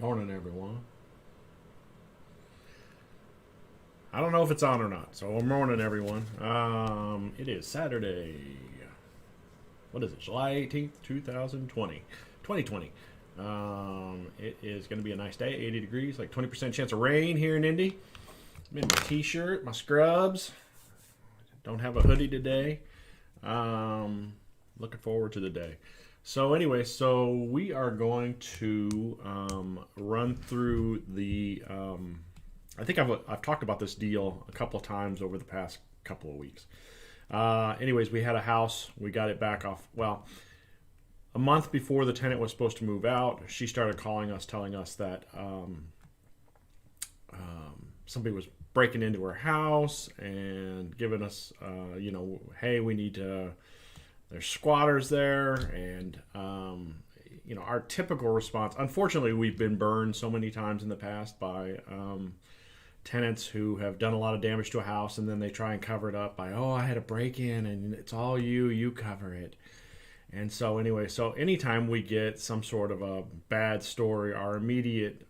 Morning, everyone. I don't know if it's on or not, so morning, everyone. It is Saturday. What is it? July 18th, 2020. 2020. It is going to be a nice day, 80 degrees, like 20% chance of rain here in Indy. I'm in my t-shirt, my scrubs. Don't have a hoodie today. Looking forward to the day. So anyway, so we are going to run through the. I think I've talked about this deal a couple of times over the past couple of weeks. Anyways, we had a house. We got it back off. Well, a month before the tenant was supposed to move out, she started calling us, telling us that somebody was breaking into her house and giving us, hey, we need to. There's squatters there, and our typical response. Unfortunately, we've been burned so many times in the past by tenants who have done a lot of damage to a house, and then they try and cover it up by, oh, I had a break-in, and it's all you cover it. And so anyway, so anytime we get some sort of a bad story, our immediate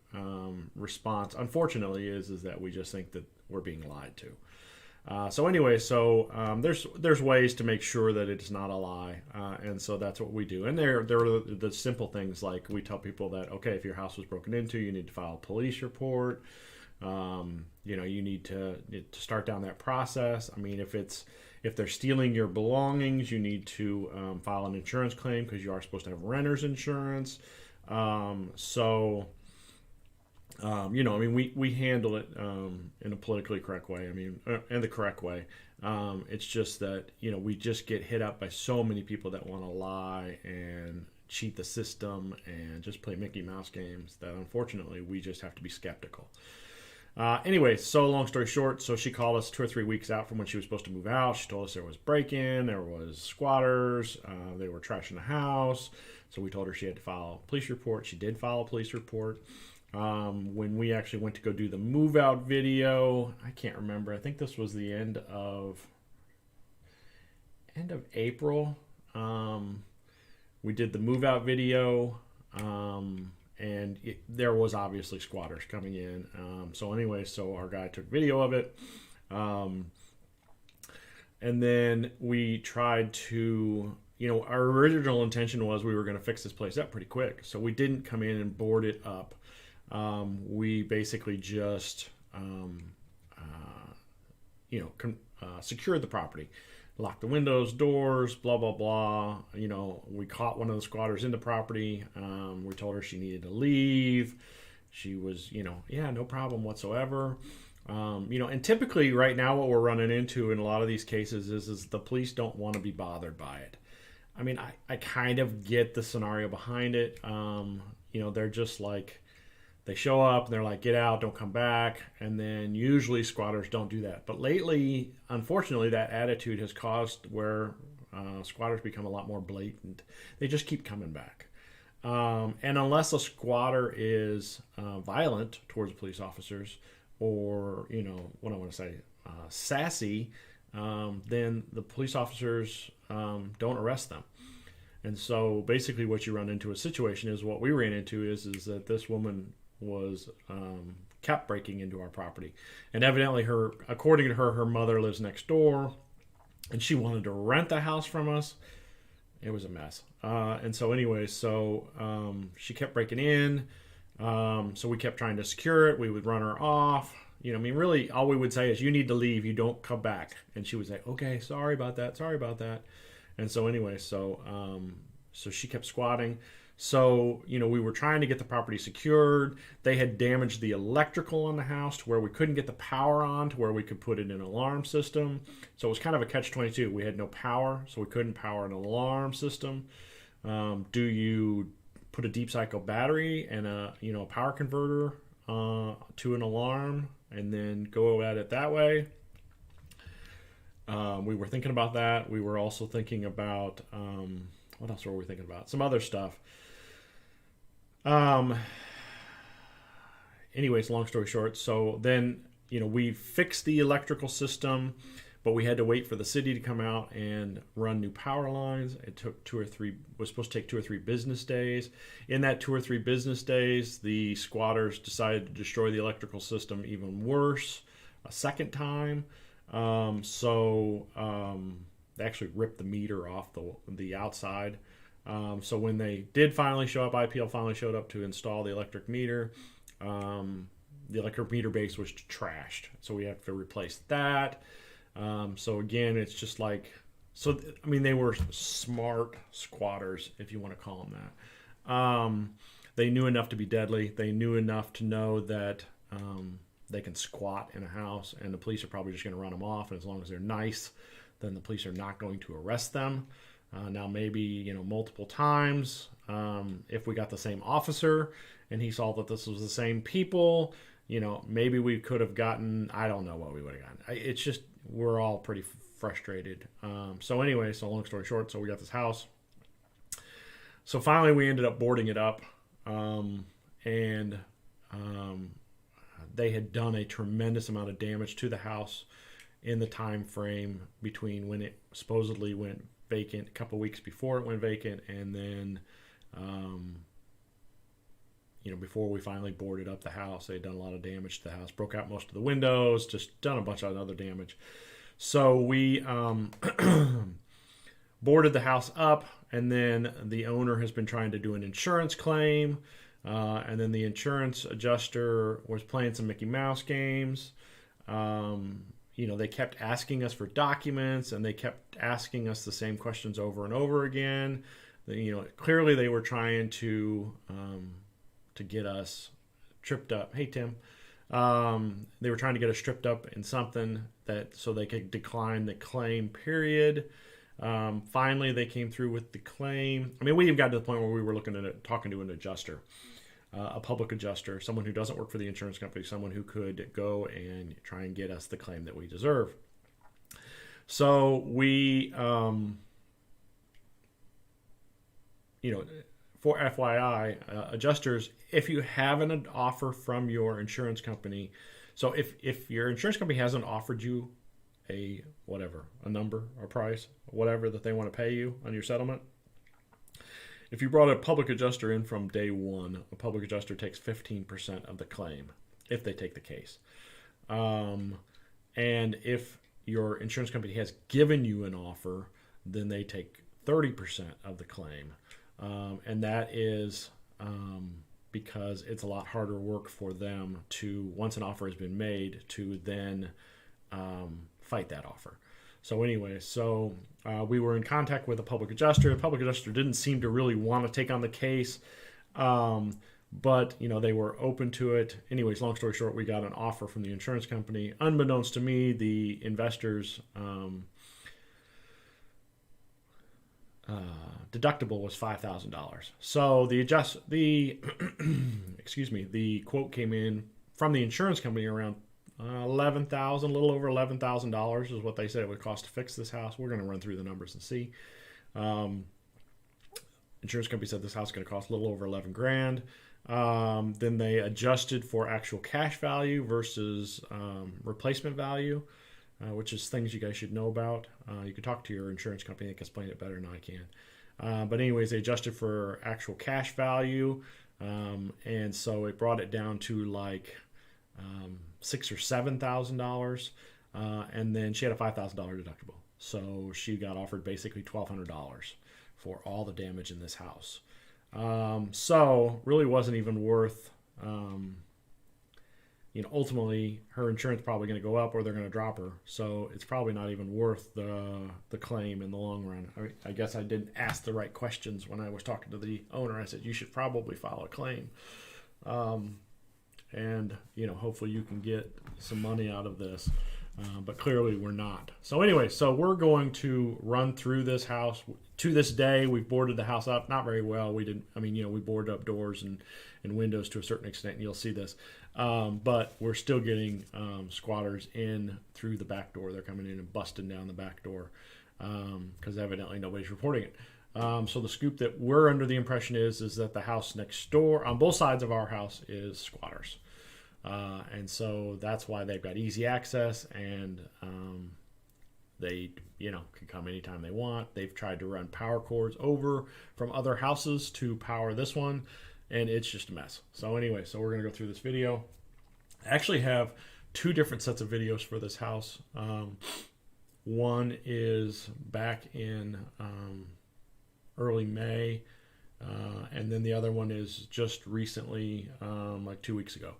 response, unfortunately, is that we just think that we're being lied to. There's ways to make sure that it's not a lie, and so that's what we do. And there are the simple things, like we tell people that, okay, if your house was broken into, you need to file a police report. You need to start down that process. I mean, if they're stealing your belongings, you need to file an insurance claim, because you are supposed to have renter's insurance. We handle it in a politically correct way. In the correct way. It's just that, we just get hit up by so many people that want to lie and cheat the system and just play Mickey Mouse games that, unfortunately, we just have to be skeptical. So long story short, so she called us 2 or 3 weeks out from when she was supposed to move out. She told us there was break-in, there was squatters, they were trashing the house. So we told her she had to file a police report. She did file a police report. When we actually went to go do the move-out video, I can't remember. I think this was the end of April. We did the move-out video. There was obviously squatters coming in. So our guy took video of it. And then we tried to, our original intention was we were going to fix this place up pretty quick. So we didn't come in and board it up. We basically just, secured the property. Locked the windows, doors, blah, blah, blah. We caught one of the squatters in the property. We told her she needed to leave. She was, no problem whatsoever. And typically right now what we're running into in a lot of these cases is the police don't want to be bothered by it. I kind of get the scenario behind it. They're just like, they show up and they're like, get out, don't come back. And then usually squatters don't do that. But lately, unfortunately, that attitude has caused where squatters become a lot more blatant. They just keep coming back. And unless a squatter is violent towards police officers, or, sassy, then the police officers don't arrest them. And so basically what you run into a situation is what we ran into is that this woman was kept breaking into our property. And evidently according to her mother lives next door, and she wanted to rent the house from us. It was a mess. She kept breaking in. So we kept trying to secure it. We would run her off. Really all we would say is, you need to leave. You don't come back. And she would say, okay, sorry about that. And so she kept squatting. So, we were trying to get the property secured. They had damaged the electrical on the house to where we couldn't get the power on to where we could put in an alarm system. So it was kind of a catch-22. We had no power, so we couldn't power an alarm system. Do you put a deep cycle battery and a power converter to an alarm and then go at it that way? We were thinking about that. We were also thinking about, what else were we thinking about? Some other stuff. Anyways, long story short, so then, we fixed the electrical system, but we had to wait for the city to come out and run new power lines. It took was supposed to take 2 or 3 business days. In that 2 or 3 business days, the squatters decided to destroy the electrical system even worse a second time. They actually ripped the meter off the outside. So when they did finally show up, IPL finally showed up to install the electric meter. The electric meter base was trashed, so we have to replace that. So again, it's just like, they were smart squatters, if you want to call them that. They knew enough to be deadly. They knew enough to know that they can squat in a house, and the police are probably just going to run them off. And as long as they're nice, then the police are not going to arrest them. Now, maybe, multiple times, if we got the same officer and he saw that this was the same people, maybe we could have gotten, I don't know what we would have gotten. It's just, we're all pretty frustrated. So long story short, so we got this house. So finally we ended up boarding it up. They had done a tremendous amount of damage to the house in the time frame between when it supposedly went vacant, a couple of weeks before it went vacant, and then before we finally boarded up the house. They had done a lot of damage to the house, broke out most of the windows, just done a bunch of other damage. So we boarded the house up, and then the owner has been trying to do an insurance claim, and then the insurance adjuster was playing some Mickey Mouse games. They kept asking us for documents, and they kept asking us the same questions over and over again. Clearly they were trying to get us tripped up. Hey, Tim. They were trying to get us tripped up in something so they could decline the claim, period. Finally, they came through with the claim. We even got to the point where we were looking at it, talking to an adjuster, a public adjuster, someone who doesn't work for the insurance company, someone who could go and try and get us the claim that we deserve. So we, for FYI, adjusters, if you have an offer from your insurance company, so if your insurance company hasn't offered you a number or price, whatever that they want to pay you on your settlement, if you brought a public adjuster in from day one, a public adjuster takes 15% of the claim if they take the case. And if your insurance company has given you an offer, then they take 30% of the claim. And that is because it's a lot harder work for them to, once an offer has been made, to then fight that offer. So we were in contact with a public adjuster. The public adjuster didn't seem to really want to take on the case, but they were open to it. Anyways, long story short, we got an offer from the insurance company. Unbeknownst to me, the investors' deductible was $5,000. So the quote came in from the insurance company around $11,000, a little over $11,000 is what they said it would cost to fix this house. We're going to run through the numbers and see. Insurance company said this house is going to cost a little over $11,000. Then they adjusted for actual cash value versus replacement value, which is things you guys should know about. You can talk to your insurance company; they can explain it better than I can. But anyways, they adjusted for actual cash value, and so it brought it down to like $6,000 or $7,000, and then she had a $5,000 deductible. So she got offered basically $1,200 for all the damage in this house. So really wasn't even worth, ultimately her insurance probably going to go up or they're going to drop her. So it's probably not even worth the claim in the long run. I guess I didn't ask the right questions when I was talking to the owner. I said, you should probably file a claim. And hopefully you can get some money out of this, but clearly we're not. So anyway, so we're going to run through this house. To this day, we've boarded the house up, not very well. We boarded up doors and windows to a certain extent, and you'll see this. But we're still getting squatters in through the back door. They're coming in and busting down the back door because evidently nobody's reporting it. So the scoop that we're under the impression is that the house next door, on both sides of our house, is squatters. And so that's why they've got easy access, and They, you know, can come anytime they want. They've tried to run power cords over from other houses to power this one, and it's just a mess. So anyway, so we're gonna go through this video. I actually have two different sets of videos for this house. One is back in early May, and then the other one is just recently, like 2 weeks ago.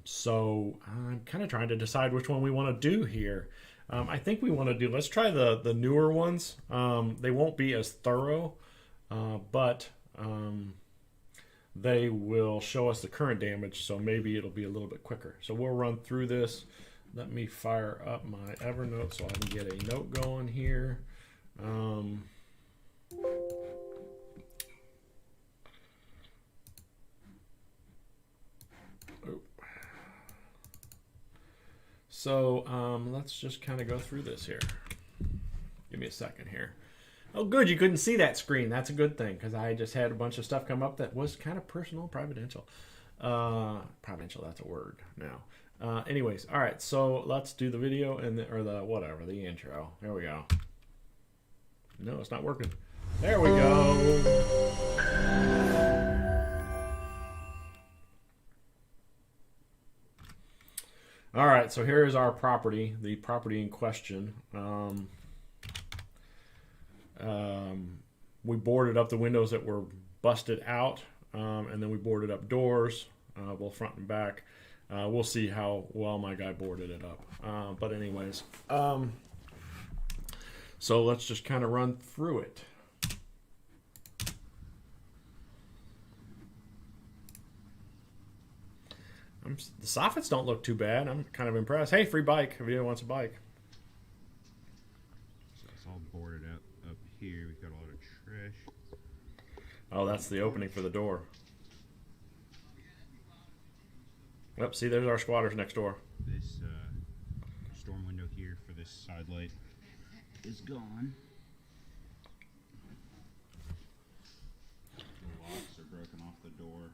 So I'm kind of trying to decide which one we want to do here. I think we want to do, let's try the newer ones. They won't be as thorough, but they will show us the current damage, so maybe it'll be a little bit quicker. So we'll run through this. Let me fire up my Evernote so I can get a note going here. So let's just kind of go through this here. Give me a second here. Oh, good, you couldn't see that screen. That's a good thing, because I just had a bunch of stuff come up that was kind of personal, providential. Providential, that's a word now. Anyways, all right, so let's do the video and the intro. There we go. No, it's not working. There we go. All right, so here is our property, the property in question. We boarded up the windows that were busted out, and then we boarded up doors, both front and back. We'll see how well my guy boarded it up. But anyways, so let's just kind of run through it. The soffits don't look too bad. I'm kind of impressed. Hey, free bike if anyone wants a bike. So it's all boarded up here. We've got a lot of trash. Oh, that's the opening for the door. Yep, see, there's our squatters next door. This storm window here for this side light is gone. The locks are broken off the door.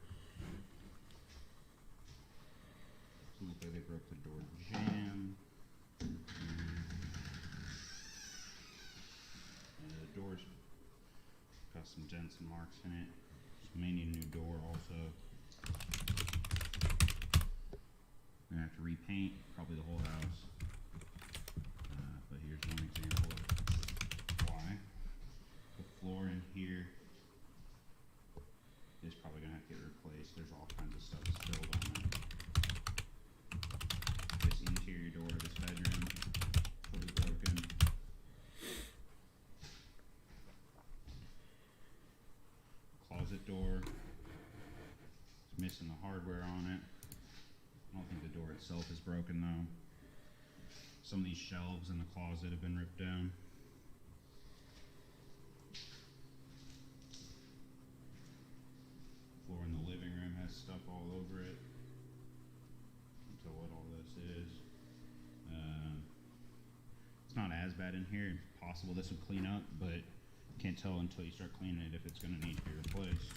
Looks like they broke the door jamb. And the door's got some dents and marks in it. So may need a new door also. Gonna have to repaint probably the whole house. But here's one example of why. The floor in here is probably gonna have to get replaced. There's all kinds of stuff spilled on it. This interior door to this bedroom, fully broken. Closet door, it's missing the hardware on it. I don't think the door itself is broken though. Some of these shelves in the closet have been ripped down. Floor in the living room has stuff all over it. Can't tell what all this is. It's not as bad in here. It's possible this would clean up, but can't tell until you start cleaning it if it's going to need to be replaced.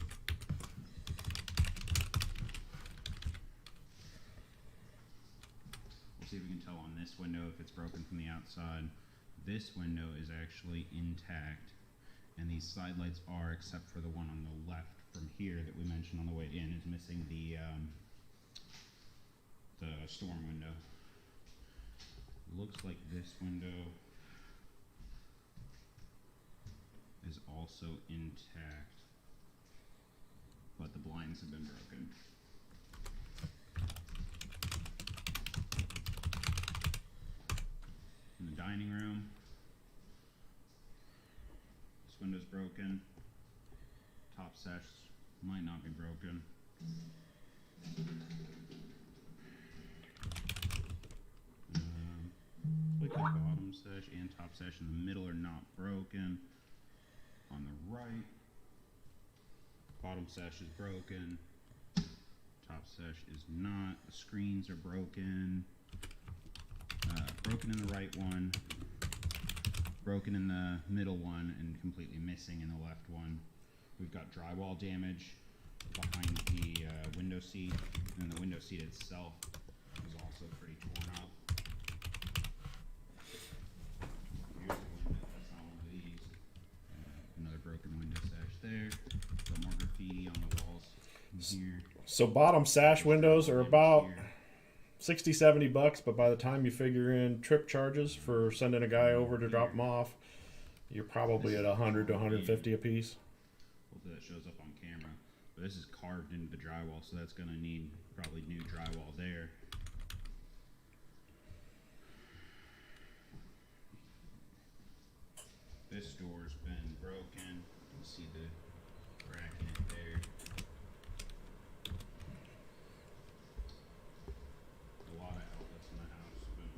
We'll see if we can tell on this window if it's broken from the outside. This window is actually intact, and these side lights are, except for the one on the left from here that we mentioned on the way in, is missing the storm window. Looks like this window is also intact, but the blinds have been broken. In the dining room, this window's broken. Top sash might not be broken. Like the bottom sash and top sash in the middle are not broken. On the right, bottom sash is broken. Top sash is not. The screens are broken. Broken in the right one. Broken in the middle one, and completely missing in the left one. We've got drywall damage behind the window seat, and the window seat itself is also pretty torn up. there. Got more graffiti on the walls in here. So bottom sash windows are about 60, 70 bucks, but by the time you figure in trip charges for sending a guy over to drop them off, you're probably at 100 to 150 a piece. Hopefully that shows up on camera. But this is carved into the drywall, so that's going to need probably new drywall there. This door's been broken. You can see the crack in it there. A lot of outlets in the house have been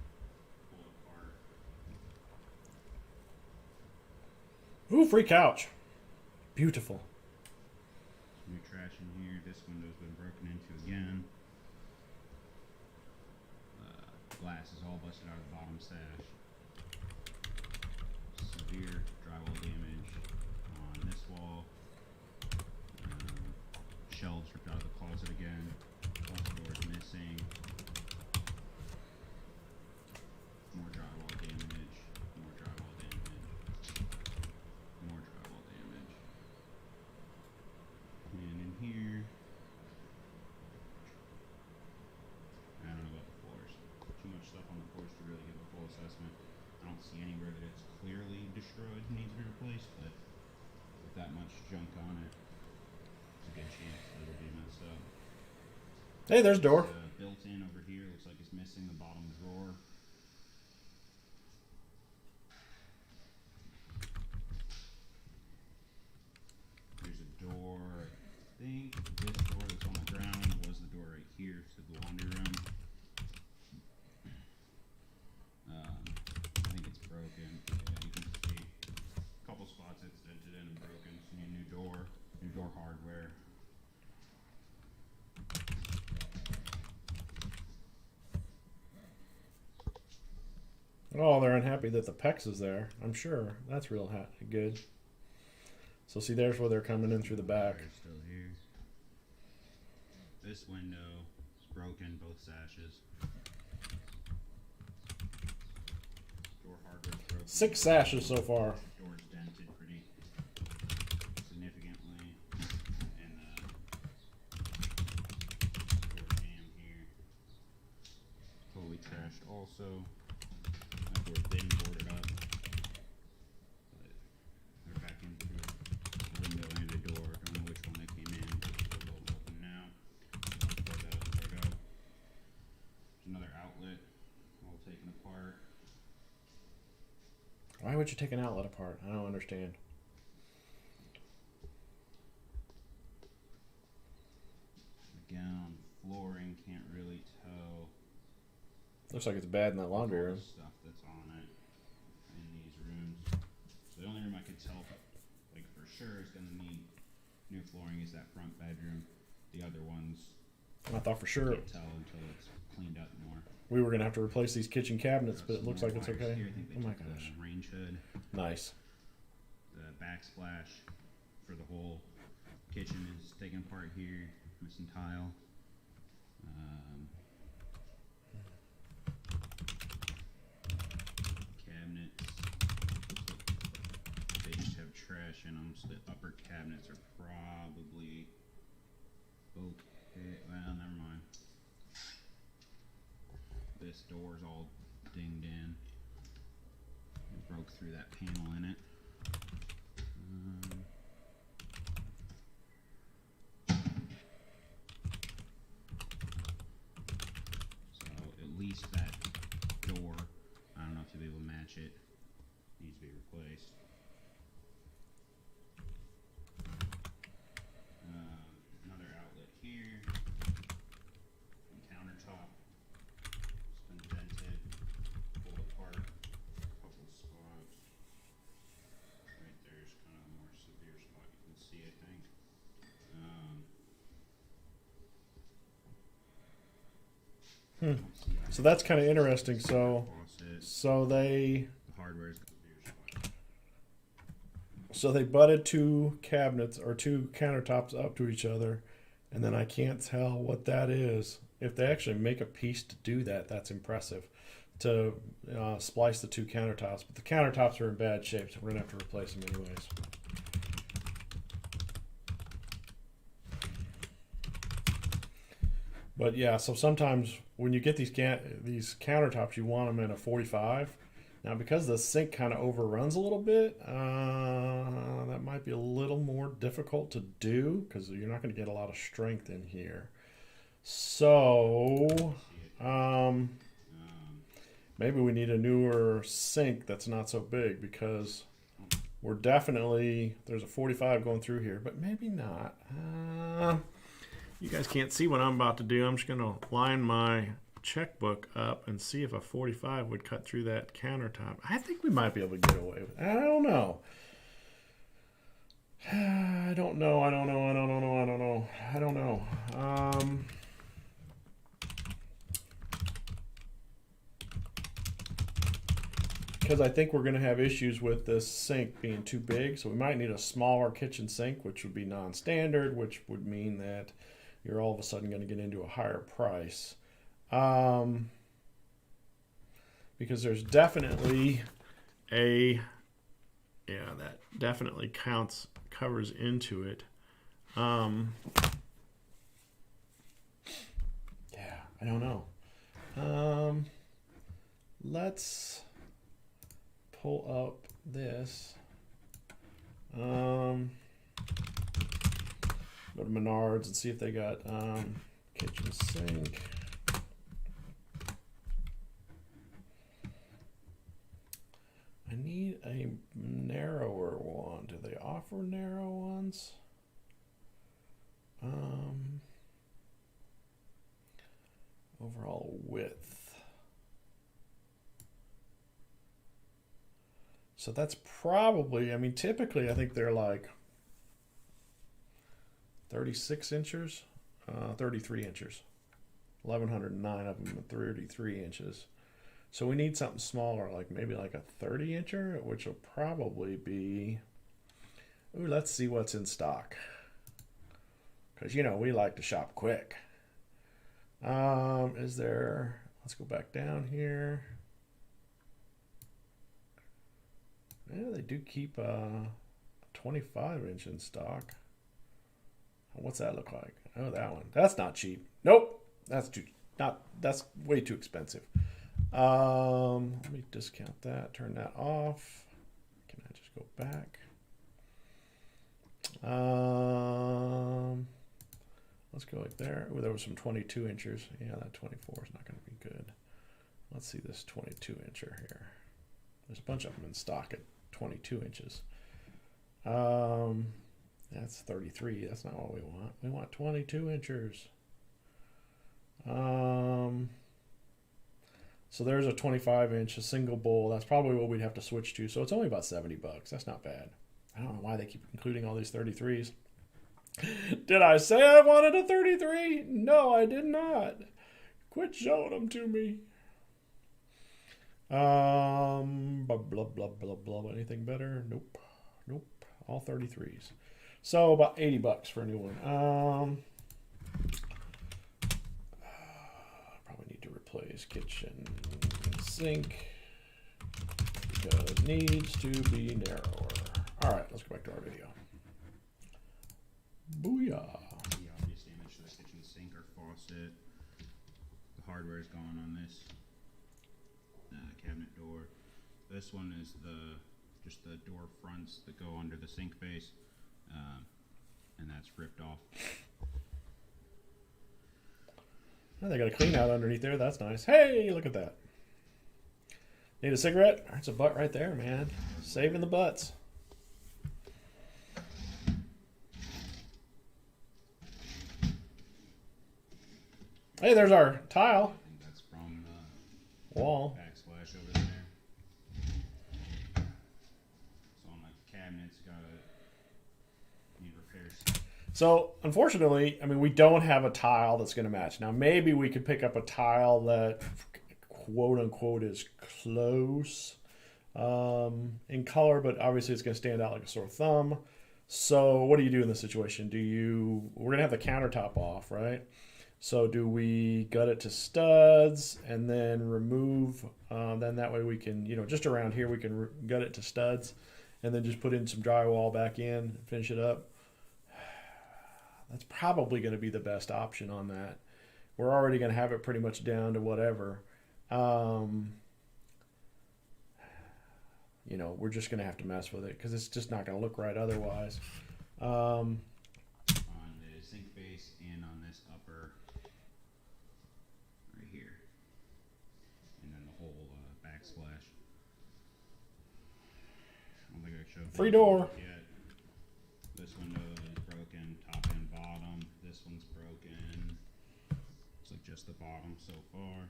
pulled apart. Ooh, free couch. Beautiful. New trash in here. This window's been broken into again. Glass is all busted out of the bottom sash. Severe drywall damage on this wall. Shelves ripped out of the closet again. Closet doors missing. More drywall damage. More drywall damage. More drywall damage. And in here, I don't know about the floors. Too much stuff on the floors to really give a full assessment. I don't see anywhere that it's clearly destroyed and needs to be replaced, but with that much junk on it, there's a good chance that it'll be messed up. Hey, there's a door. Built in over here, looks like it's missing the bottom drawer. There's a door. I think this door that's on the ground was the door right here to the laundry room. I think it's broken. Yeah, you can see a couple spots it's dented in and broken. So you need new door hardware. Oh, they're unhappy that the PEX is there. I'm sure. That's real good. So see, there's where they're coming in through the back. Wire's still here. This window is broken, both sashes. Door hardware's broken. 6 sashes so far. Door's dented pretty significantly. And door jam here. Totally trashed also. That door's been boarded up. But they're back into the window and the door. Don't know which one they came in. They're both open now. There we go. There's another outlet all taken apart. Why would you take an outlet apart? I don't understand. Again, on flooring, can't really tell. Looks like it's bad in that laundry all the room. stuff that's on it in these rooms. So the only room I could tell, like for sure, is going to need new flooring is that front bedroom. The other ones, I thought for sure can't tell until it's cleaned up more. we were going to have to replace these kitchen cabinets, but it Some looks more like it's wires okay. here. I think they Oh my took gosh. the range hood. Nice. The backsplash for the whole kitchen is taken apart here. Missing tile. Cabinets. They just have trash in them, so the upper cabinets are probably okay. Well, never mind. This door's all dinged in. It broke through that panel in it. So at least that door, I don't know if you'll be able to match it, needs to be replaced. Another outlet here. Countertop. It's been dented, pulled apart, couple spots. Right there's kind of a more severe spot you can see, I think. So that's kind of interesting. So Faucet, they the hardware's the severe spot. butted 2 cabinets or 2 countertops up to each other, and then I can't tell what that is. If they actually make a piece to do that, that's impressive. To splice the 2 countertops, but the countertops are in bad shape, so we're gonna have to replace them anyways. But yeah, so sometimes when you get these these countertops, you want them in a 45. Now, because the sink kind of overruns a little bit, that might be a little more difficult to do because you're not going to get a lot of strength in here. So, maybe we need a newer sink that's not so big because we're definitely, there's a 45 going through here, but maybe not. You guys can't see what I'm about to do. I'm just going to line my checkbook up and see if a 45 would cut through that countertop. I think we might be able to get away with it. I don't know. I don't know. Because I think we're going to have issues with this sink being too big, so we might need a smaller kitchen sink, which would be non-standard, which would mean that you're all of a sudden going to get into a higher price. Because there's definitely that definitely covers into it. Yeah, I don't know. Let's pull up this. Go to Menards and see if they got kitchen sink. I need a narrower one. Do they offer narrow ones? Overall width. So that's probably, I mean, typically I think they're like 36 inches, 33 inches. 1,109 of them at 33 inches. So we need something smaller, like maybe like a 30 incher, which will probably be, ooh, let's see what's in stock. Because, you know, we like to shop quick. Is there, let's go back down here. Yeah, they do keep a 25 inch in stock. What's that look like? Oh, that one. That's not cheap. Nope. That's that's way too expensive. Let me discount that, turn that off. Can I just go back? Let's go like there. Oh, there was some 22 inchers. Yeah, that 24 is not going to be good. Let's see this 22 incher here. There's a bunch of them in stock at 22 inches. That's 33. That's not what we want. We want 22 inchers. So there's a 25 inch, a single bowl. That's probably what we'd have to switch to. So it's only about 70 bucks. That's not bad. I don't know why they keep including all these 33s. Did I say I wanted a 33? No, I did not. Quit showing them to me. Blah, blah, blah, blah, blah. Anything better? Nope. Nope. All 33s. So about 80 bucks for a new one. Probably need to replace kitchen sink because it needs to be narrower. All right, let's go back to our video. Booyah. The obvious damage to the kitchen sink or faucet. The hardware is gone on this cabinet door. This one is just the door fronts that go under the sink base, and that's ripped off. Oh, they got a clean out underneath there. That's nice. Hey, look at that. Need a cigarette? That's a butt right there, man. Saving the butts. Hey, there's our tile. I think that's from Wall. backsplash over there. So on like cabinets, need repairs. So, unfortunately, I mean, we don't have a tile that's going to match. Now, maybe we could pick up a tile that, quote unquote, is close in color, but obviously it's going to stand out like a sore thumb. So, what do you do in this situation? We're going to have the countertop off, right? So, do we gut it to studs and then remove, then that way we can, just around here, we can gut it to studs and then just put in some drywall back in, finish it up. That's probably going to be the best option on that. we're already going to have it pretty much down to whatever. You know, we're just going to have to mess with it because it's just not going to look right otherwise. On the sink base and on this upper right here, and then the whole backsplash. I don't think I showed Free door. yet. This window is broken, top and bottom. This one's broken. Looks like just the bottom so far.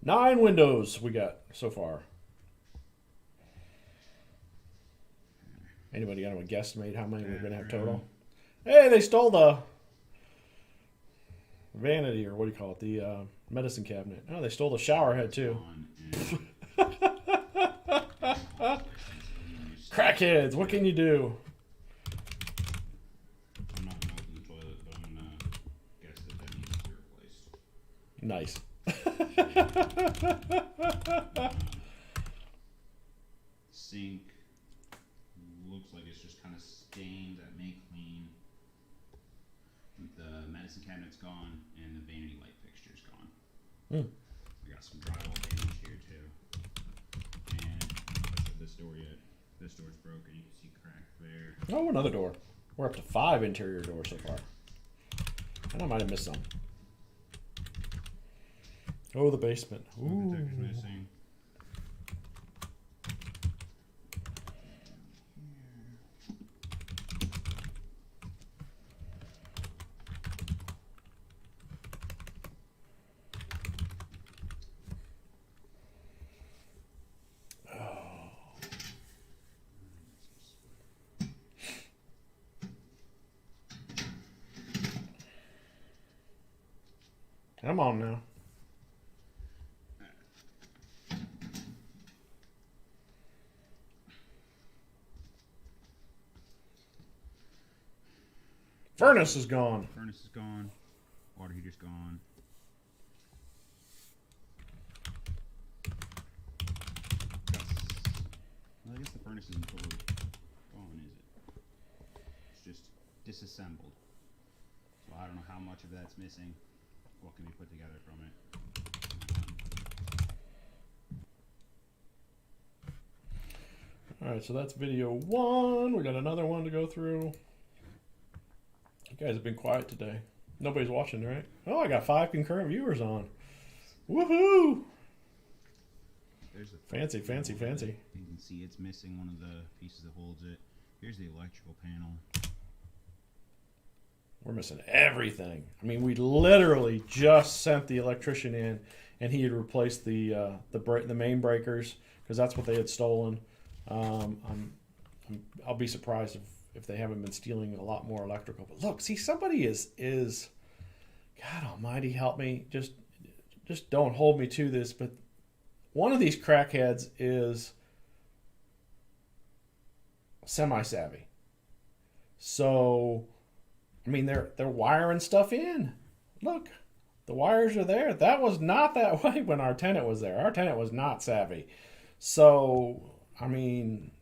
9 windows we got so far. Anybody got a guesstimate how many we're going to have total? Hey, they stole the vanity, or what do you call it? The medicine cabinet. Oh, they stole the shower head too. Crackheads, what can you do? I'm not going to open the toilet, but I'm going to guess that that needs to be replaced. Nice. Sink looks like it's just kind of stained. That may clean. The medicine cabinet's gone, and the vanity light fixture's gone. We got some drywall damage here too. And I don't showed this door yet. This door's broken. You can see crack there. Oh, another door. We're up to 5 interior doors so far. And I might have missed some. Oh, the basement. Ooh. Detector's missing. Come on now. Furnace is gone. Furnace is gone. Water heater's gone. Well, I guess the furnace isn't totally gone, is it? It's just disassembled. So I don't know how much of that's missing. What can be put together from it? Alright, so that's video 1. We got another one to go through. You guys have been quiet today. Nobody's watching, right? Oh, I got 5 concurrent viewers on. Woohoo! There's a Fancy, fancy, fancy. You can see it's missing one of the pieces that holds it. Here's the electrical panel. We're missing everything. I mean, we literally just sent the electrician in, and he had replaced the main breakers because that's what they had stolen. I'll be surprised if they haven't been stealing a lot more electrical. But look, see, somebody is God Almighty, help me. Just don't hold me to this. But one of these crackheads is semi-savvy. So, I mean, they're wiring stuff in. Look, the wires are there. That was not that way when our tenant was there. Our tenant was not savvy. So, I mean,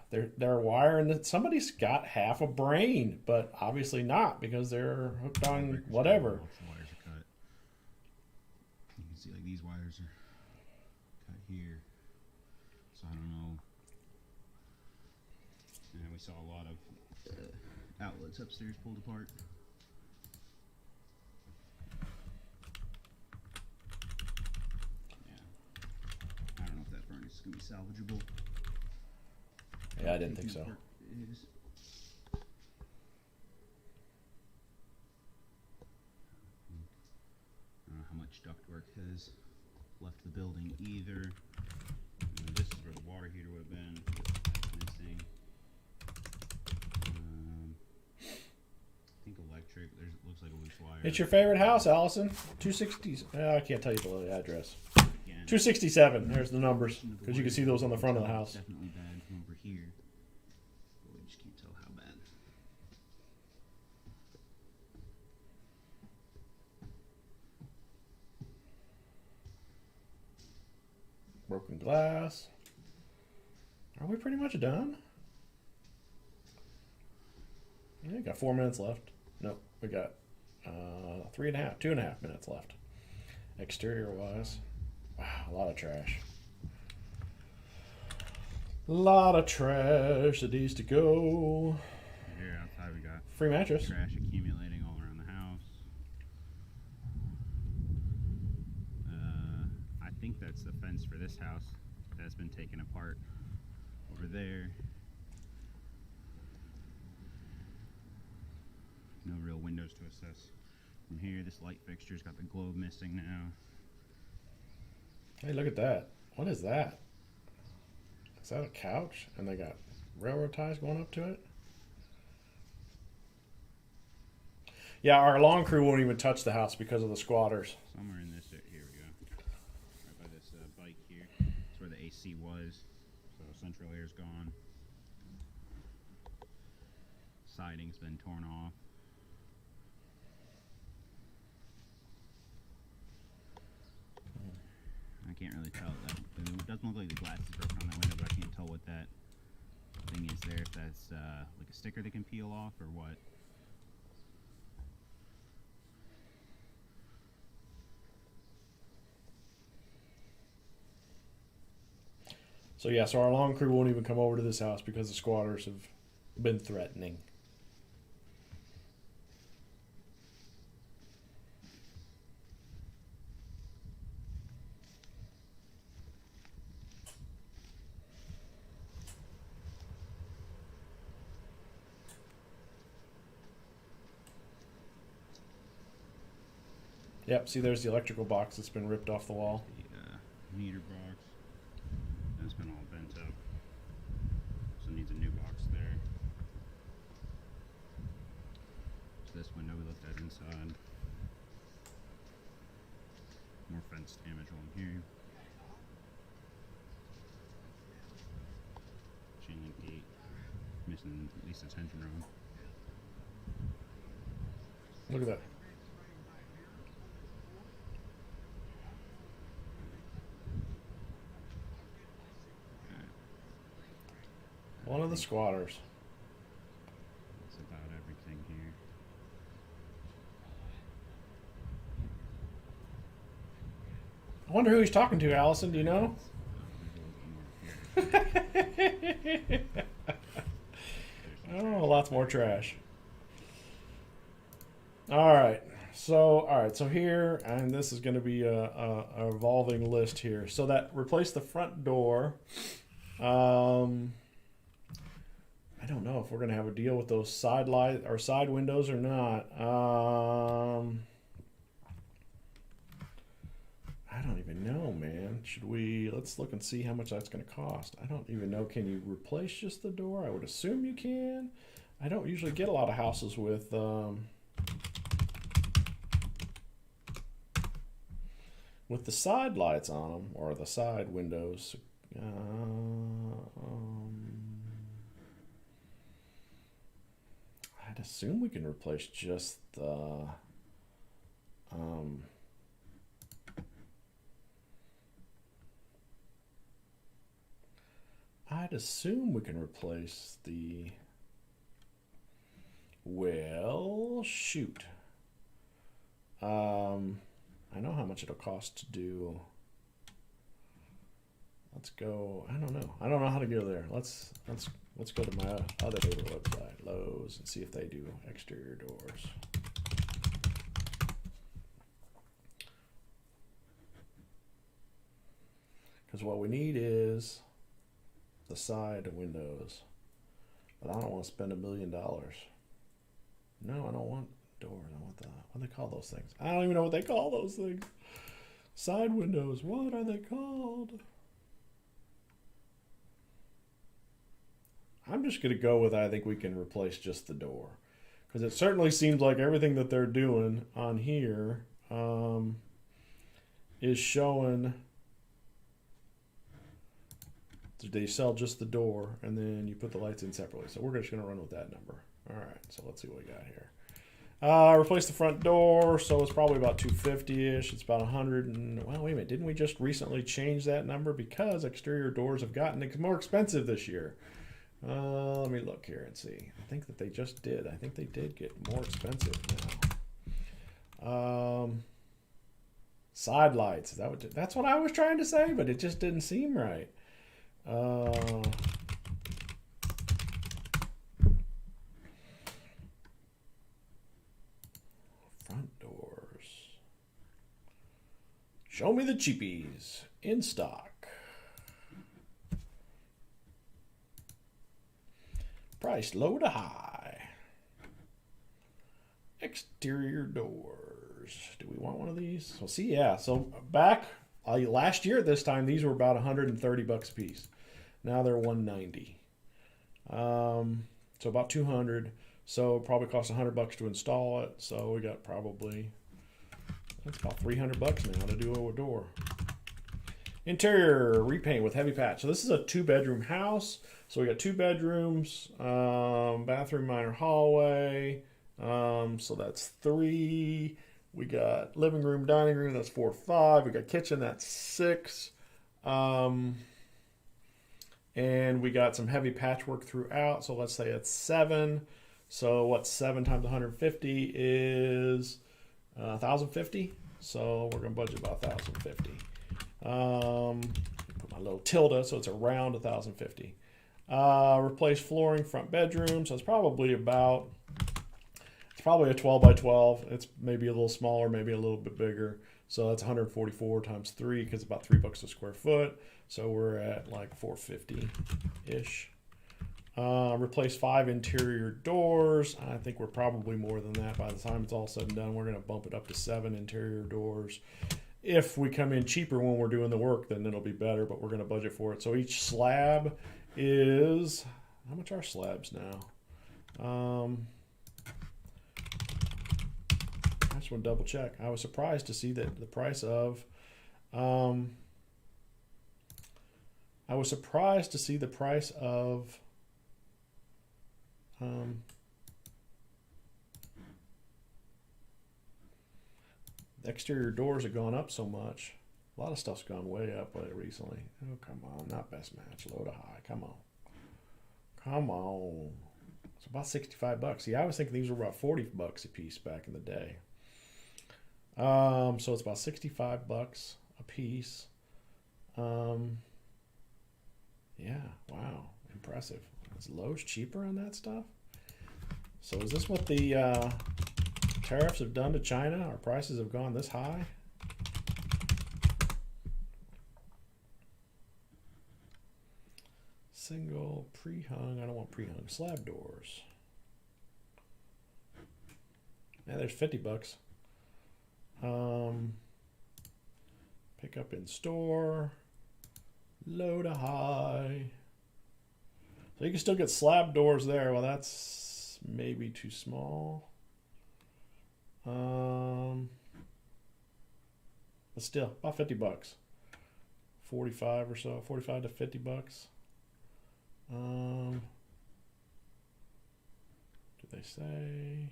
they're wiring that. Somebody's got half a brain, but obviously not because they're hooked on whatever. The wires are cut. You can see like these wires are cut here. So I don't know. And we saw a lot of outlets upstairs pulled apart. Yeah. I don't know if that furnace is going to be salvageable. Yeah, I didn't think so. It is. I don't know how much ductwork has left the building either. This is where the water heater would have been. Missing. I think electric. There's looks like a loose wire. It's your favorite house, Allison. 260s. I can't tell you the address. Again, 267. There's the numbers because you can see those on the front of the house. Definitely bad from over here. But we just can't tell how bad. Broken glass. Are we pretty much done? Yeah, got 4 minutes left. No, we got 2.5 minutes left. Exterior wise, wow, a lot of trash. A lot of trash that needs to go. Here outside we got free mattress. Trash accumulating all around the house. I think that's the fence for this house that's been taken apart over there. No real windows to assess from here. This light fixture's got the globe missing now. Hey, look at that. What is that? Is that a couch? And they got railroad ties going up to it? Yeah, our lawn crew won't even touch the house because of the squatters. Somewhere in this, here we go. Right by this bike here. That's where the AC was. So central air's gone. Siding's been torn off. I can't really tell. It doesn't look like the glass is broken on that window, but I can't tell what that thing is there. If that's like a sticker that can peel off or what. So yeah, so our lawn crew won't even come over to this house because the squatters have been threatening. Yep, see there's the electrical box that's been ripped off the wall. The meter box. That's been all bent up. So it needs a new box there. So this window we looked at inside. More fence damage along here. Chain link gate. Missing at least a tension rod. Look at that. One of the squatters. That's about everything here. I wonder who he's talking to, Allison. Do you know? Oh, lots more trash. All right. So here, and this is going to be a evolving list here. So that replace the front door. I don't know if we're going to have a deal with those side light or side windows or not. I don't even know, man. Should we, let's look and see how much that's going to cost. I don't even know. Can you replace just the door? I would assume you can. I don't usually get a lot of houses with the side lights on them or the side windows. I'd assume we can replace just the I'd assume we can replace the, well, shoot. I know how much it'll cost to do. Let's go. I don't know. I don't know how to go there. Let's go to my other favorite website, Lowe's, and see if they do exterior doors. Because what we need is the side windows. But I don't want to spend $1 million. No, I don't want doors. I want the, what do they call those things? I don't even know what they call those things. Side windows. What are they called? I'm just going to go with, I think we can replace just the door. Because it certainly seems like everything that they're doing on here is showing they sell just the door and then you put the lights in separately. So we're just going to run with that number. All right, so let's see what we got here. Replace the front door, so it's probably about $250-ish. It's about 100 and, well, wait a minute. Didn't we just recently change that number because exterior doors have gotten more expensive this year? Let me look here and see. I think that they just did. I think they did get more expensive now. Side lights. That's what I was trying to say, but it just didn't seem right. Front doors. Show me the cheapies in stock. Price low to high. Exterior doors. Do we want one of these? So see, yeah. So back last year at this time, these were about $130 a piece. Now they're $190. So about 200. So it probably costs $100 to install it. So we got probably, that's about $300 now to do a door. Interior repaint with heavy patch. So this is a 2-bedroom house. So we got 2 bedrooms, bathroom, minor hallway. So that's 3. We got living room, dining room. That's 4, 5. We got kitchen. That's 6. And we got some heavy patchwork throughout. So let's say it's 7. So what's 7 times 150 is 1,050. So we're gonna budget about 1,050. Put my little tilde, so it's around 1,050. Replace flooring, front bedroom. So it's probably a 12 by 12. It's maybe a little smaller, maybe a little bit bigger. So that's 144 times 3, because it's about $3 a square foot. So we're at like 450-ish. Replace 5 interior doors. I think we're probably more than that by the time it's all said and done. We're going to bump it up to 7 interior doors. If we come in cheaper when we're doing the work, then it'll be better, but we're going to budget for it. So each slab is, how much are slabs now? I just want to double check. I was surprised to see that the price of, the exterior doors have gone up so much. A lot of stuff's gone way up recently. Oh, come on. Not best match. Low to high. Come on. Come on. It's about $65. See, I was thinking these were about $40 a piece back in the day. So it's about $65 a piece. Yeah, wow. Impressive. Is Lowe's cheaper on that stuff? So is this what the tariffs have done to China? Our prices have gone this high? Single pre-hung. I don't want pre-hung. Slab doors. Yeah, there's $50. Pick up in store. Low to high. So you can still get slab doors there. Well, that's maybe too small. But still, about $50. 45 or so, 45 to $50. Did they say?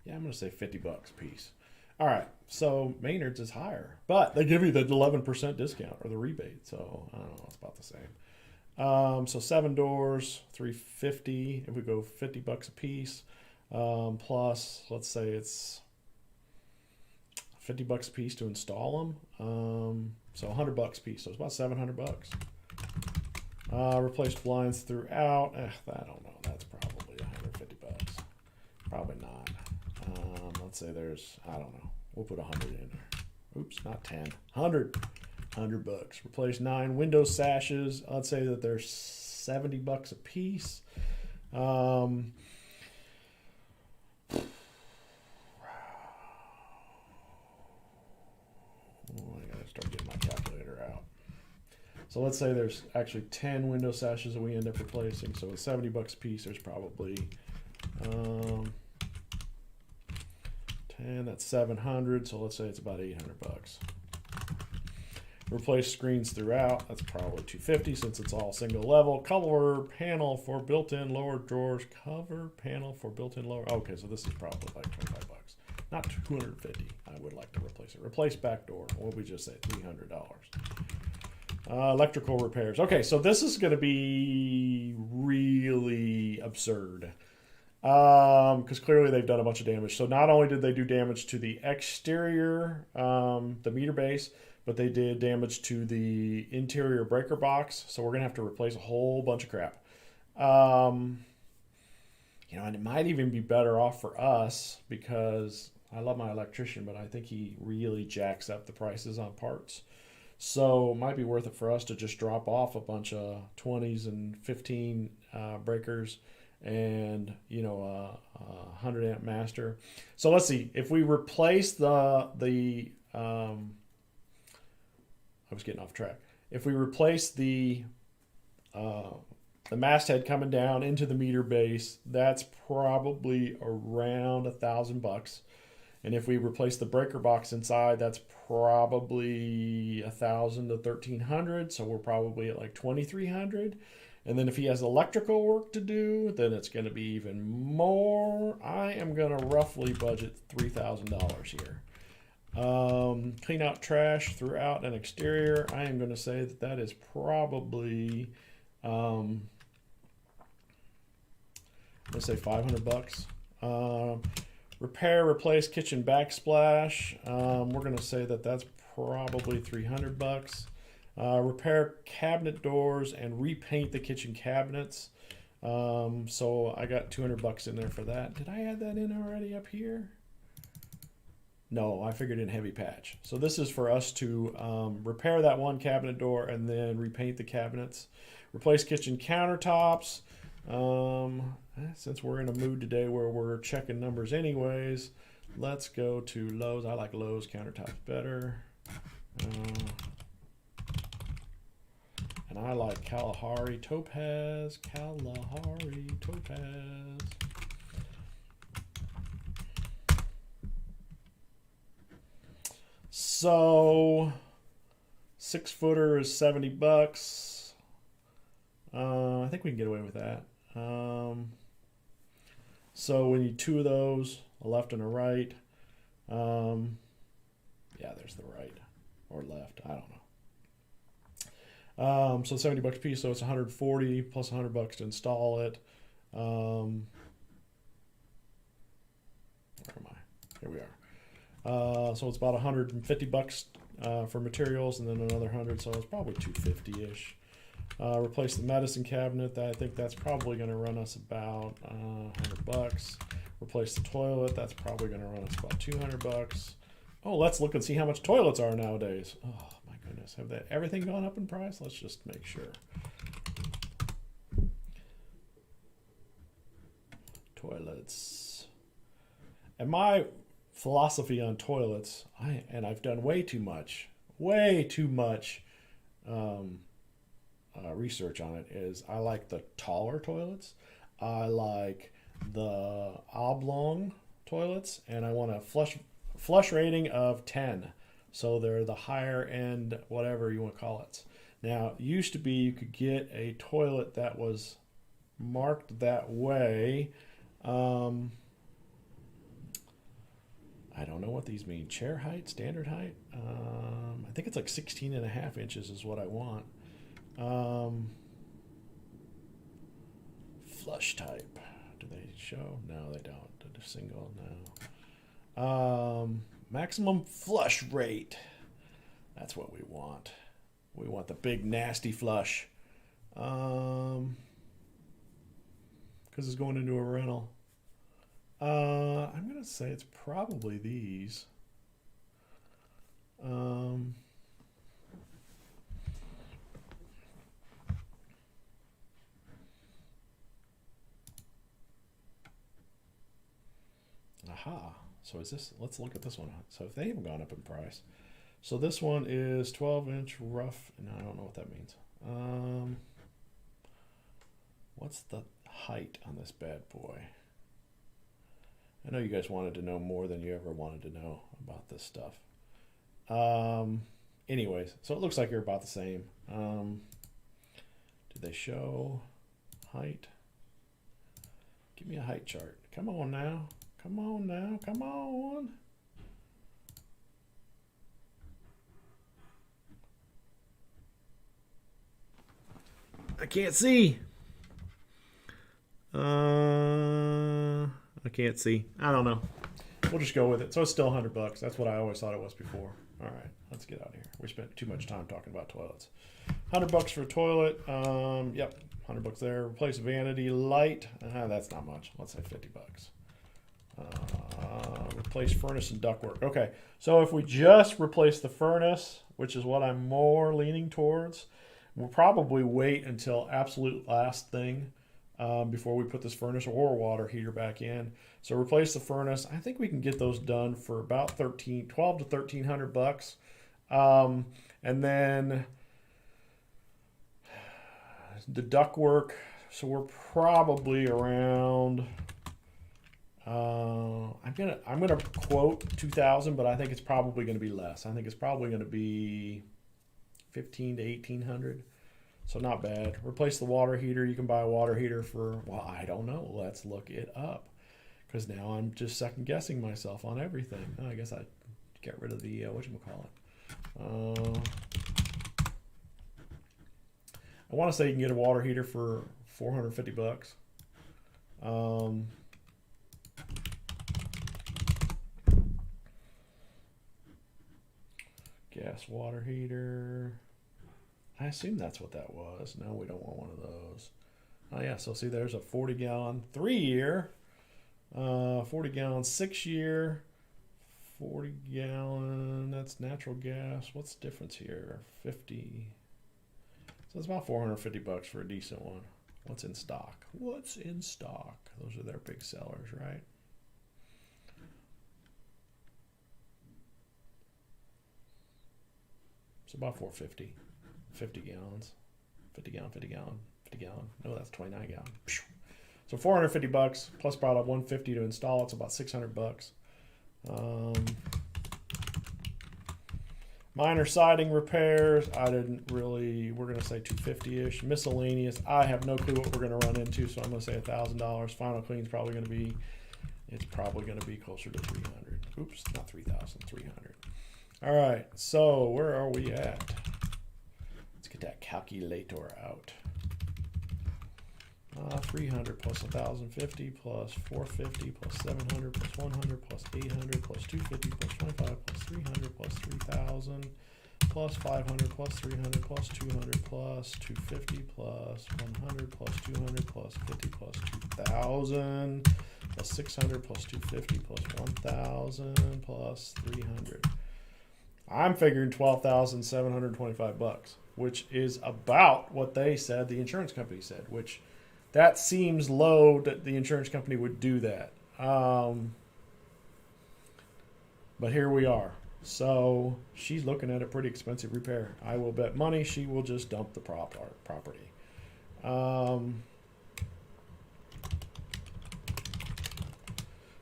Yeah, I'm going to say $50 a piece. All right, so Maynard's is higher, but they give you the 11% discount or the rebate, so I don't know, it's about the same. So 7 doors, $350. If we go $50 a piece, plus let's say it's $50 a piece to install them. So $100 a piece, so it's about $700. Replaced blinds throughout. I don't know. That's probably $150. Probably not. Let's say there's, I don't know. We'll put 100 in there. Oops, not 10. 100. $100. Replace 9 window sashes. I'd say that there's $70 a piece. I gotta start getting my calculator out. So let's say there's actually 10 window sashes that we end up replacing. So at $70 a piece, there's probably 10. That's 700. So let's say it's about $800. Replace screens throughout. That's probably $250 since it's all single level. Cover panel for built-in lower drawers. Cover panel for built-in lower. Okay, so this is probably like $25. Not $250. I would like to replace it. Replace back door. What did we just say? $300. Electrical repairs. Okay, so this is going to be really absurd. Because clearly they've done a bunch of damage. So not only did they do damage to the exterior, the meter base, but they did damage to the interior breaker box. So we're gonna have to replace a whole bunch of crap. And it might even be better off for us because I love my electrician, but I think he really jacks up the prices on parts. So it might be worth it for us to just drop off a bunch of 20s and 15 breakers and a 100 amp master. So let's see if we replace the I was getting off track. If we replace the masthead coming down into the meter base, that's probably around $1,000. And if we replace the breaker box inside, that's probably $1,000 to $1,300. So we're probably at like $2,300. And then if he has electrical work to do, then it's going to be even more. I am going to roughly budget $3,000 here. Clean out trash throughout an exterior. I am going to say that is probably, let's say $500. Repair, replace kitchen backsplash. We're going to say that that's probably $300. Repair cabinet doors and repaint the kitchen cabinets. So I got $200 in there for that. Did I add that in already up here? No, I figured in heavy patch. So this is for us to repair that one cabinet door and then repaint the cabinets. Replace kitchen countertops. Since we're in a mood today where we're checking numbers anyways, let's go to Lowe's. I like Lowe's countertops better. And I like Kalahari Topaz. Kalahari Topaz. So 6-footer is $70. I think we can get away with that. So we need 2 of those, a left and a right. Yeah, there's the right or left. I don't know. So $70 a piece, so it's $140 plus $100 to install it. Where am I? Here we are. So it's about $150 for materials, and then another 100, so it's probably $250-ish. Replace the medicine cabinet. I think that's probably going to run us about $100. Replace the toilet. That's probably going to run us about $200. Oh, let's look and see how much toilets are nowadays. Oh my goodness, have everything gone up in price? Let's just make sure. Toilets. And my philosophy on toilets, I've done way too much research on it, is I like the taller toilets. I like the oblong toilets, and I want a flush rating of 10. So they're the higher end, whatever you want to call it. Now, it used to be you could get a toilet that was marked that way. I don't know what these mean. Chair height, standard height. I think it's like 16.5 inches is what I want. Flush type. Do they show? No, they don't. They're single. No. Maximum flush rate. That's what we want. We want the big nasty flush. Because it's going into a rental. I'm going to say it's probably these. Aha. So is this, let's look at this one. So if they haven't gone up in price. So this one is 12-inch rough, and I don't know what that means. What's the height on this bad boy? I know you guys wanted to know more than you ever wanted to know about this stuff. Anyways, so it looks like you're about the same. Did they show height? Give me a height chart. Come on now. Come on now. Come on. I can't see. I can't see. I don't know. We'll just go with it. So it's still $100. That's what I always thought it was before. All right, let's get out of here. We spent too much time talking about toilets. $100 for a toilet. Yep, $100 there. Replace vanity light. That's not much. Let's say $50. Replace furnace and ductwork. Okay, so if we just replace the furnace, which is what I'm more leaning towards, we'll probably wait until absolute last thing before we put this furnace or water heater back in. So replace the furnace. I think we can get those done for about $12 to $1,300. And then the ductwork. So we're probably around. I'm gonna quote 2,000, but I think it's probably going to be less. I think it's probably going to be 1,500 to 1,800. So not bad. Replace the water heater. You can buy a water heater for, well, I don't know. Let's look it up, because now I'm just second guessing myself on everything. I guess I get rid of the whatchamacallit. I want to say you can get a water heater for $450. Gas water heater. I assume that's what that was. No, we don't want one of those. Oh yeah, so see, there's a 40-gallon 3-year, 40-gallon 6-year, 40-gallon. That's natural gas. What's the difference here? 50. So it's about $450 for a decent one. What's in stock? What's in stock? Those are their big sellers, right? It's about $450. 50 gallons. 50 gallon, 50 gallon, 50 gallon. No, that's 29 gallon. So $450 plus about $150 to install. It's about $600. Minor siding repairs. I didn't really. We're gonna say $250-ish. Miscellaneous. I have no clue what we're gonna run into, so I'm gonna say $1,000. Final clean's probably gonna be. It's probably gonna be closer to 300. Oops, not 3,000. 300. All right. So where are we at? Let's get that calculator out. 300 plus 1,050 plus 450 plus 700 plus 100 plus 800 plus 250 plus 25 plus 300 plus 3,000 plus 500 plus 300 plus 200 plus 250 plus 100 plus 200 plus 50 plus 2,000 plus 600 plus 250 plus 1,000 plus 300. I'm figuring $12,725, which is about what they said the insurance company said, which that seems low that the insurance company would do that. But here we are. So she's looking at a pretty expensive repair. I will bet money she will just dump the property.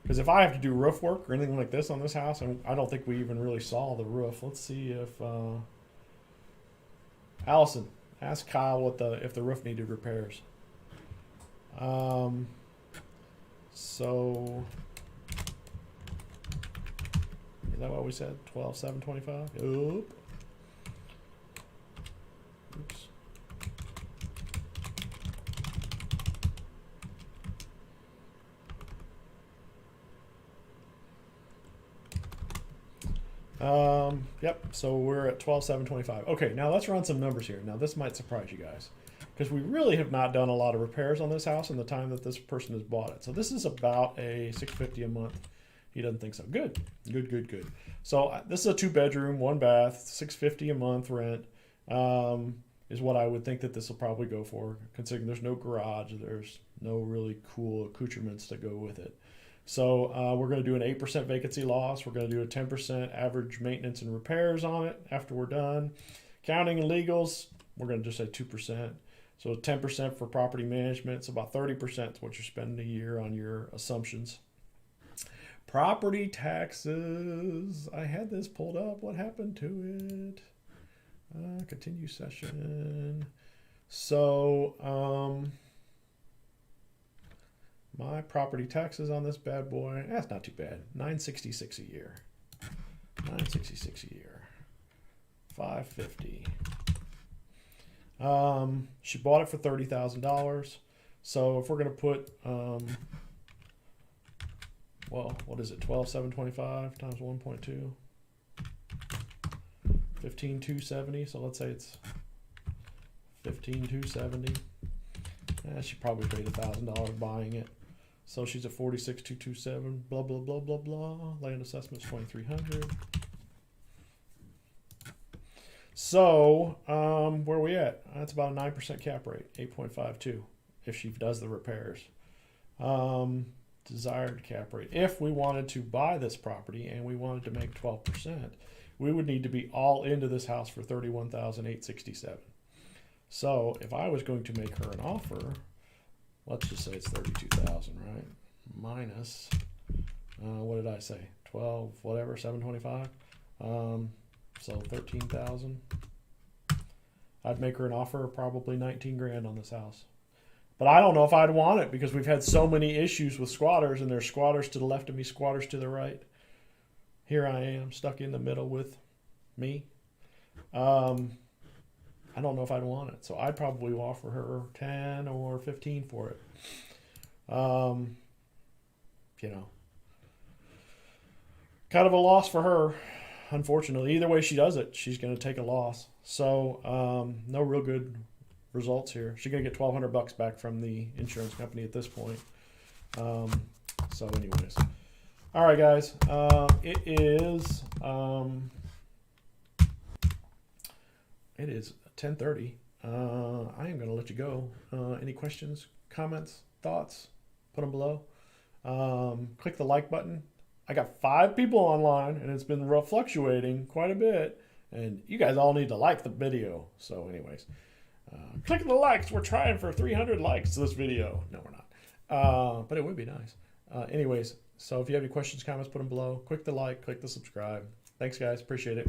Because if I have to do roof work or anything like this on this house, and I don't think we even really saw the roof. Let's see if Allison, ask Kyle if the roof needed repairs. So is that what we said? 12,725. Oop. Oops. Yep, so we're at 12,725. Okay, now let's run some numbers here. Now this might surprise you guys, because we really have not done a lot of repairs on this house in the time that this person has bought it. So this is about a $650 a month. He doesn't think so. Good. So this is a 2-bedroom, 1 bath, $650 a month rent, is what I would think that this will probably go for, considering there's no garage, there's no really cool accoutrements to go with it. So we're going to do an 8% vacancy loss. We're going to do a 10% average maintenance and repairs on it after we're done. Counting and legals, we're going to just say 2%. So 10% for property management. It's about 30% is what you're spending a year on your assumptions. Property taxes. I had this pulled up. What happened to it? Continue session. So my property taxes on this bad boy, that's not too bad. $966 a year. $966 a year. $550. She bought it for $30,000. So if we're going to put well, what is it? 12,725 times 1.2. 15,270. So let's say it's 15,270. She probably paid $1,000 buying it. So she's at 46,227. Blah blah blah blah blah. Land assessment's 2,300. So where are we at? That's about a 9% cap rate, 8.52 if she does the repairs. Desired cap rate. If we wanted to buy this property and we wanted to make 12%, we would need to be all into this house for $31,867. So if I was going to make her an offer, let's just say it's $32,000, right? Minus, what did I say? 12, whatever, 725. So 13,000. I'd make her an offer of probably 19 grand on this house. But I don't know if I'd want it because we've had so many issues with squatters, and there's squatters to the left of me, squatters to the right. Here I am stuck in the middle with me. I don't know if I'd want it. So I'd probably offer her 10 or 15 for it. You know, kind of a loss for her, unfortunately. Either way she does it, she's going to take a loss. So no real good results here. She's going to get $1,200 back from the insurance company at this point. So anyways. All right, guys. It is 10:30. I am going to let you go. Any questions, comments, thoughts? Put them below. Click the like button. I got 5 people online, and it's been fluctuating quite a bit. And you guys all need to like the video. So anyways, click the likes. We're trying for 300 likes to this video. No, we're not. But it would be nice. Anyways, so if you have any questions, comments, put them below. Click the like, click the subscribe. Thanks, guys. Appreciate it.